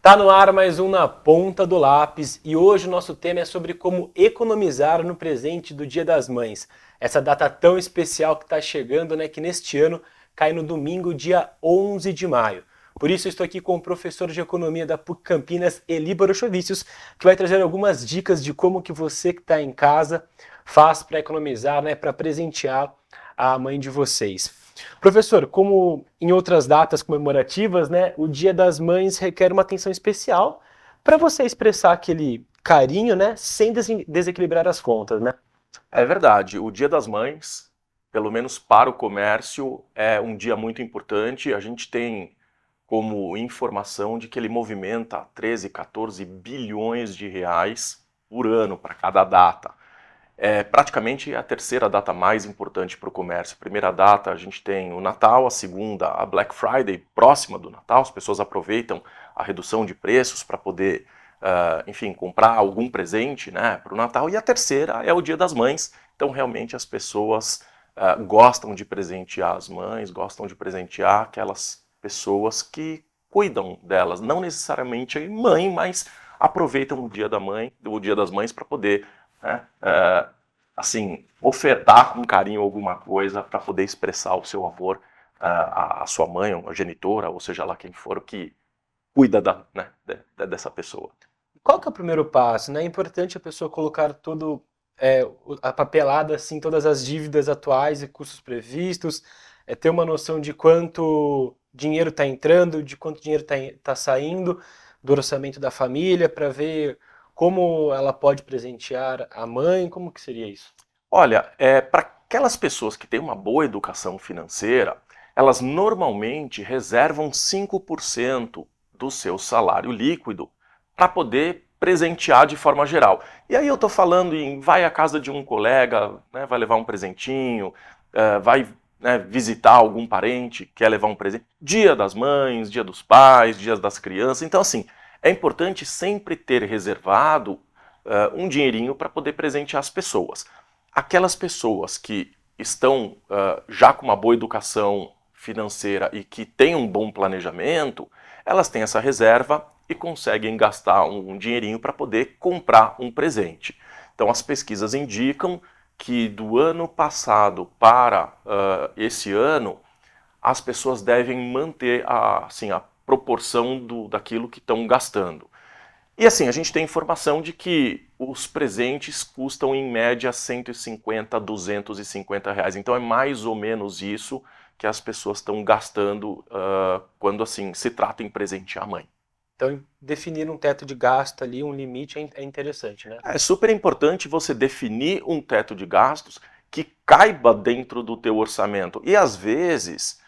Tá no ar mais um Na Ponta do Lápis e hoje o nosso tema é sobre como economizar no presente do Dia das Mães. Essa data tão especial que está chegando, né, que neste ano cai no domingo, dia 11 de maio. Por isso eu estou aqui com o professor de economia da PUC Campinas, Eli Borochovicius, que vai trazer algumas dicas de como que você que está em casa faz para economizar, né, para presentear a mãe de vocês. Professor, como em outras datas comemorativas, né, o Dia das Mães requer uma atenção especial para você expressar aquele carinho, né, sem desequilibrar as contas, né? É verdade, o Dia das Mães, pelo menos para o comércio, é um dia muito importante. A gente tem como informação de que ele movimenta 13, 14 bilhões de reais por ano para cada data. É praticamente a terceira data mais importante para o comércio. A primeira data a gente tem o Natal, a segunda a Black Friday, próxima do Natal, as pessoas aproveitam a redução de preços para poder, enfim, comprar algum presente, né, para o Natal, e a terceira é o Dia das Mães. Então realmente as pessoas gostam de presentear as mães, gostam de presentear aquelas pessoas que cuidam delas, não necessariamente a mãe, mas aproveitam o Dia da Mãe, o Dia das Mães para poder, né, assim, ofertar um carinho, alguma coisa para poder expressar o seu amor à sua mãe, a genitora, ou seja lá quem for que cuida né, dessa pessoa. Qual que é o primeiro passo, né? É importante a pessoa colocar todo a papelada, assim, todas as dívidas atuais e custos previstos, ter uma noção de quanto dinheiro está entrando, de quanto dinheiro está saindo do orçamento da família, para ver como ela pode presentear a mãe, como que seria isso? Olha, para aquelas pessoas que têm uma boa educação financeira, elas normalmente reservam 5% do seu salário líquido para poder presentear de forma geral. E aí eu estou falando em vai à casa de um colega, né, vai levar um presentinho, vai, né, visitar algum parente, quer levar um presente. Dia das mães, dia dos pais, dias das crianças. Então, assim, é importante sempre ter reservado um dinheirinho para poder presentear as pessoas. Aquelas pessoas que estão já com uma boa educação financeira e que têm um bom planejamento, elas têm essa reserva e conseguem gastar um dinheirinho para poder comprar um presente. Então as pesquisas indicam que do ano passado para esse ano, as pessoas devem manter assim, a proporção daquilo que estão gastando. E assim, a gente tem informação de que os presentes custam em média 150, 250 reais. Então é mais ou menos isso que as pessoas estão gastando quando assim se trata em presentear a mãe. Então, definir um teto de gasto ali, um limite é interessante, né? É super importante você definir um teto de gastos que caiba dentro do teu orçamento. E às vezes,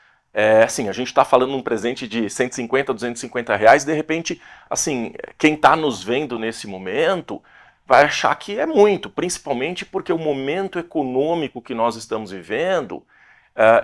assim, a gente está falando um presente de 150, 250 reais, de repente, assim, quem está nos vendo nesse momento vai achar que é muito, principalmente porque o momento econômico que nós estamos vivendo,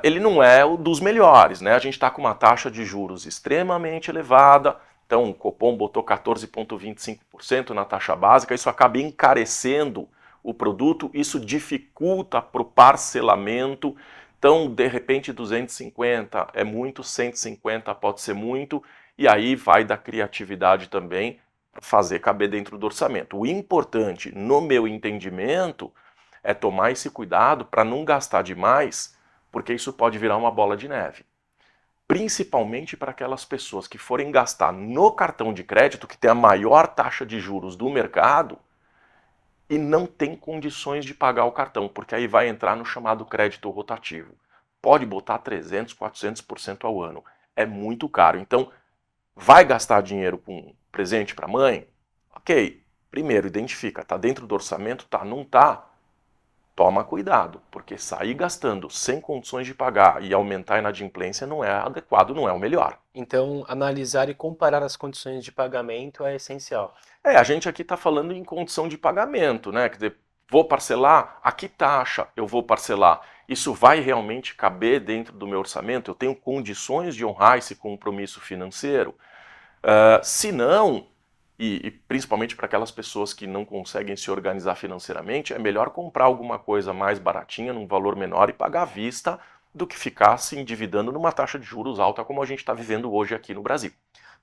ele não é o dos melhores, né? A gente está com uma taxa de juros extremamente elevada. Então, o Copom botou 14,25% na taxa básica, isso acaba encarecendo o produto, isso dificulta para o parcelamento. Então, de repente, 250 é muito, 150 pode ser muito, e aí vai da criatividade também para fazer caber dentro do orçamento. O importante, no meu entendimento, é tomar esse cuidado para não gastar demais, porque isso pode virar uma bola de neve. Principalmente para aquelas pessoas que forem gastar no cartão de crédito, que tem a maior taxa de juros do mercado, e não tem condições de pagar o cartão, porque aí vai entrar no chamado crédito rotativo. Pode botar 300, 400% ao ano. É muito caro. Então, vai gastar dinheiro com presente para a mãe? Ok. Primeiro, identifica. Está dentro do orçamento? Tá, não está? Toma cuidado, porque sair gastando sem condições de pagar e aumentar a inadimplência não é adequado, não é o melhor. Então, analisar e comparar as condições de pagamento é essencial. A gente aqui está falando em condição de pagamento, né? Quer dizer, vou parcelar? A que taxa eu vou parcelar? Isso vai realmente caber dentro do meu orçamento? Eu tenho condições de honrar esse compromisso financeiro? Se não, e principalmente para aquelas pessoas que não conseguem se organizar financeiramente, é melhor comprar alguma coisa mais baratinha, num valor menor e pagar à vista do que ficar se endividando numa taxa de juros alta como a gente está vivendo hoje aqui no Brasil.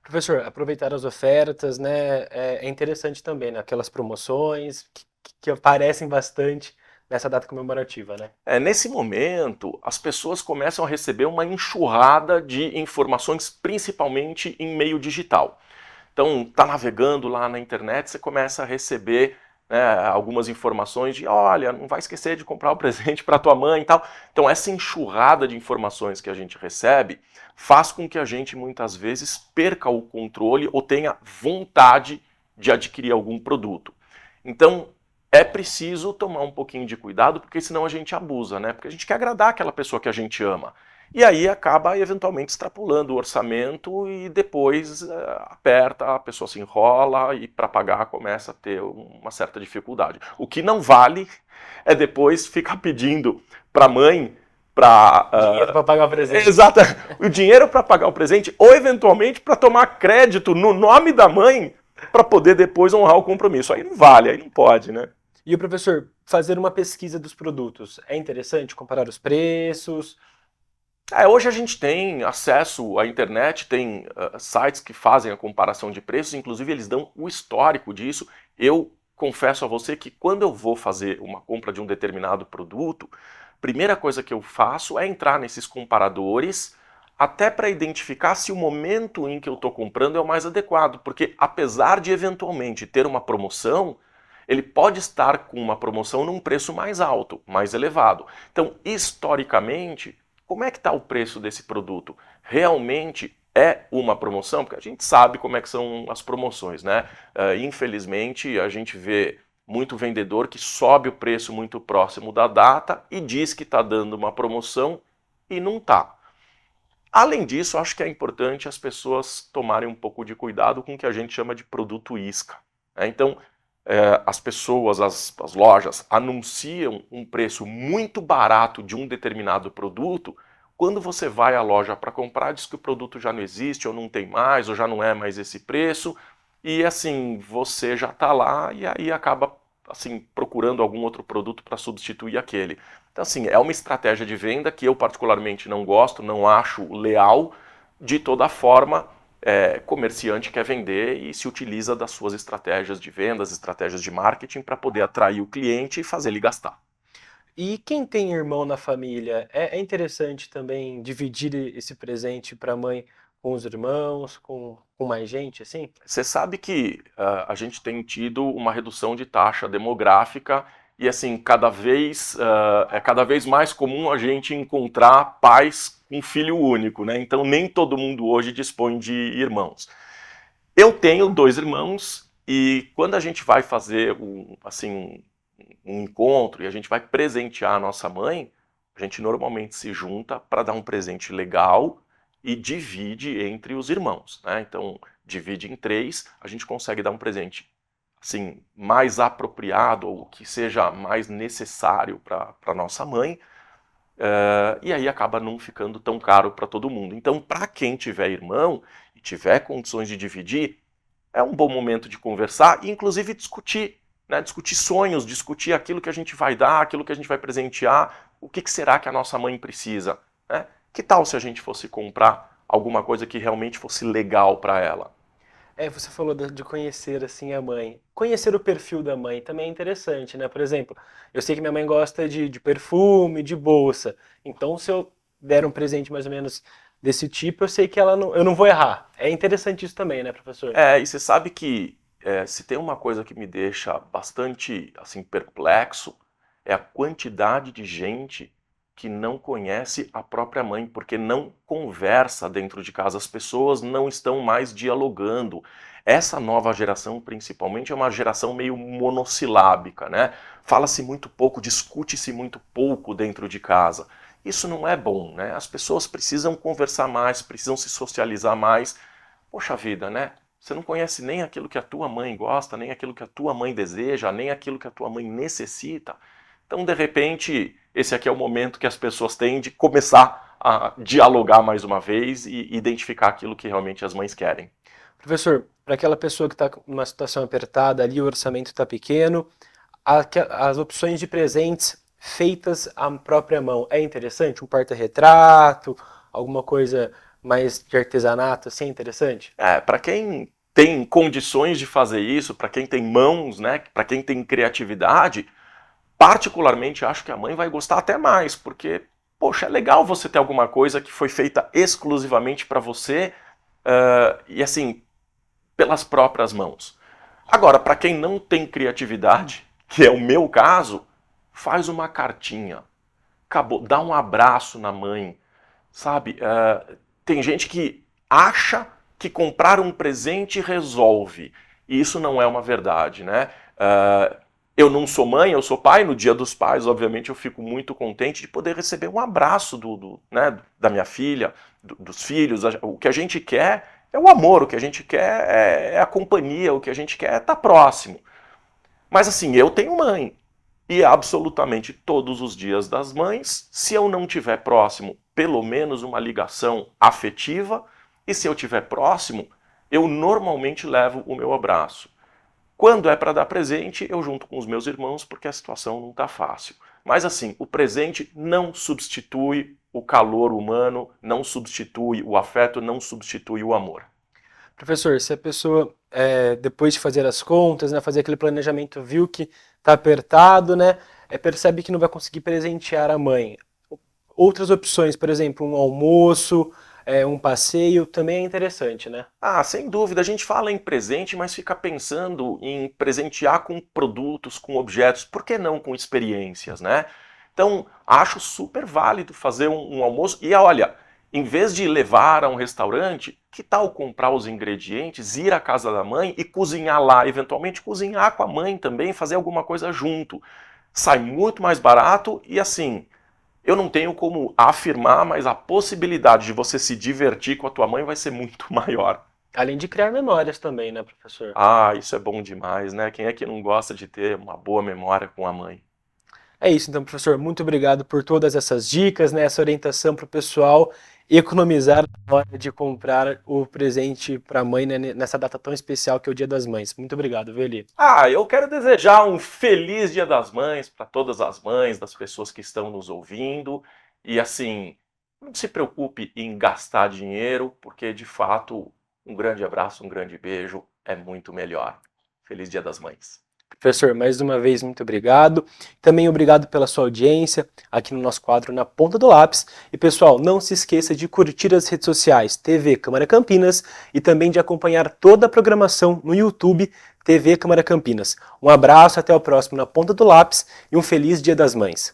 Professor, aproveitar as ofertas, né, é interessante também, né? Aquelas promoções que aparecem bastante nessa data comemorativa, né? Nesse momento, as pessoas começam a receber uma enxurrada de informações, principalmente em meio digital. Então, tá navegando lá na internet, você começa a receber, né, algumas informações de, olha, não vai esquecer de comprar o presente para tua mãe e tal. Então, essa enxurrada de informações que a gente recebe faz com que a gente, muitas vezes, perca o controle ou tenha vontade de adquirir algum produto. Então, é preciso tomar um pouquinho de cuidado, porque senão a gente abusa, né? Porque a gente quer agradar aquela pessoa que a gente ama. E aí acaba eventualmente extrapolando o orçamento e depois aperta, a pessoa se enrola e para pagar começa a ter uma certa dificuldade. O que não vale é depois ficar pedindo para a mãe para Dinheiro para pagar o presente. exato, o dinheiro para pagar o presente ou eventualmente para tomar crédito no nome da mãe para poder depois honrar o compromisso. Aí não vale, aí não pode, né? E o professor, fazer uma pesquisa dos produtos, é interessante comparar os preços? Hoje a gente tem acesso à internet, tem sites que fazem a comparação de preços, inclusive eles dão o histórico disso. Eu confesso a você que quando eu vou fazer uma compra de um determinado produto, a primeira coisa que eu faço é entrar nesses comparadores, até para identificar se o momento em que eu estou comprando é o mais adequado, porque apesar de eventualmente ter uma promoção, ele pode estar com uma promoção num preço mais alto, mais elevado. Então, historicamente, como é que está o preço desse produto? Realmente é uma promoção? Porque a gente sabe como é que são as promoções, né? Infelizmente, a gente vê muito vendedor que sobe o preço muito próximo da data e diz que está dando uma promoção e não está. Além disso, acho que é importante as pessoas tomarem um pouco de cuidado com o que a gente chama de produto isca. Então, as pessoas, as lojas, anunciam um preço muito barato de um determinado produto. Quando você vai à loja para comprar, diz que o produto já não existe, ou não tem mais, ou já não é mais esse preço. E assim, você já está lá e aí acaba assim, procurando algum outro produto para substituir aquele. Então assim, é uma estratégia de venda que eu particularmente não gosto, não acho leal. De toda forma, comerciante quer vender e se utiliza das suas estratégias de vendas, estratégias de marketing para poder atrair o cliente e fazer ele gastar. E quem tem irmão na família, é interessante também dividir esse presente para a mãe com os irmãos, com mais gente, assim? Você sabe que a gente tem tido uma redução de taxa demográfica e assim, é cada vez mais comum a gente encontrar pais com filho único, né? Então nem todo mundo hoje dispõe de irmãos. Eu tenho 2 irmãos e quando a gente vai fazer um encontro e a gente vai presentear a nossa mãe, a gente normalmente se junta para dar um presente legal e divide entre os irmãos, né? Então, divide em 3, a gente consegue dar um presente assim, mais apropriado ou que seja mais necessário para nossa mãe, e aí acaba não ficando tão caro para todo mundo. Então, para quem tiver irmão e tiver condições de dividir, é um bom momento de conversar e inclusive discutir, né? Discutir sonhos, discutir aquilo que a gente vai dar, aquilo que a gente vai presentear, o que será que a nossa mãe precisa, né? Que tal se a gente fosse comprar alguma coisa que realmente fosse legal para ela? Você falou de conhecer assim a mãe. Conhecer o perfil da mãe também é interessante, né? Por exemplo, eu sei que minha mãe gosta de perfume, de bolsa. Então, se eu der um presente mais ou menos desse tipo, eu sei que eu não vou errar. É interessante isso também, né, professor? E você sabe que se tem uma coisa que me deixa bastante assim perplexo, é a quantidade de gente que não conhece a própria mãe, porque não conversa dentro de casa. As pessoas não estão mais dialogando. Essa nova geração, principalmente, é uma geração meio monossilábica, né? Fala-se muito pouco, discute-se muito pouco dentro de casa. Isso não é bom, né? As pessoas precisam conversar mais, precisam se socializar mais. Poxa vida, né? Você não conhece nem aquilo que a tua mãe gosta, nem aquilo que a tua mãe deseja, nem aquilo que a tua mãe necessita. Então, de repente, esse aqui é o momento que as pessoas têm de começar a dialogar mais uma vez e identificar aquilo que realmente as mães querem. Professor, para aquela pessoa que está numa situação apertada, ali o orçamento está pequeno, as opções de presentes feitas à própria mão, é interessante? Um porta-retrato, alguma coisa mais de artesanato, assim, é interessante? Para quem tem condições de fazer isso, para quem tem mãos, né, para quem tem criatividade, particularmente acho que a mãe vai gostar até mais, porque, poxa, é legal você ter alguma coisa que foi feita exclusivamente para você e assim, pelas próprias mãos. Agora, para quem não tem criatividade, que é o meu caso, faz uma cartinha, acabou, dá um abraço na mãe, sabe? Tem gente que acha que comprar um presente resolve, e isso não é uma verdade, né? Eu não sou mãe, eu sou pai. No Dia dos Pais, obviamente, eu fico muito contente de poder receber um abraço né, da minha filha, dos filhos. O que a gente quer é o amor, o que a gente quer é a companhia, o que a gente quer é estar próximo. Mas assim, eu tenho mãe. E absolutamente todos os dias das mães, se eu não tiver próximo, pelo menos uma ligação afetiva, e se eu tiver próximo, eu normalmente levo o meu abraço. Quando é para dar presente, eu junto com os meus irmãos, porque a situação não está fácil. Mas assim, o presente não substitui o calor humano, não substitui o afeto, não substitui o amor. Professor, se a pessoa, depois de fazer as contas, né, fazer aquele planejamento, viu que está apertado, né, percebe que não vai conseguir presentear a mãe. Outras opções, por exemplo, um almoço, um passeio, também é interessante, né? Sem dúvida, a gente fala em presente, mas fica pensando em presentear com produtos, com objetos, por que não com experiências, né? Então, acho super válido fazer um almoço. E olha, em vez de levar a um restaurante, que tal comprar os ingredientes, ir à casa da mãe e cozinhar lá, eventualmente cozinhar com a mãe também, fazer alguma coisa junto. Sai muito mais barato e assim, eu não tenho como afirmar, mas a possibilidade de você se divertir com a tua mãe vai ser muito maior. Além de criar memórias também, né, professor? Isso é bom demais, né? Quem é que não gosta de ter uma boa memória com a mãe? É isso, então, professor, muito obrigado por todas essas dicas, né, essa orientação para o pessoal economizar na hora de comprar o presente para a mãe, né, nessa data tão especial que é o Dia das Mães. Muito obrigado, Veli. Eu quero desejar um feliz Dia das Mães para todas as mães, das pessoas que estão nos ouvindo. E assim, não se preocupe em gastar dinheiro, porque de fato, um grande abraço, um grande beijo é muito melhor. Feliz Dia das Mães. Professor, mais uma vez, muito obrigado. Também obrigado pela sua audiência aqui no nosso quadro Na Ponta do Lápis. E pessoal, não se esqueça de curtir as redes sociais TV Câmara Campinas e também de acompanhar toda a programação no YouTube TV Câmara Campinas. Um abraço, até o próximo Na Ponta do Lápis e um feliz Dia das Mães.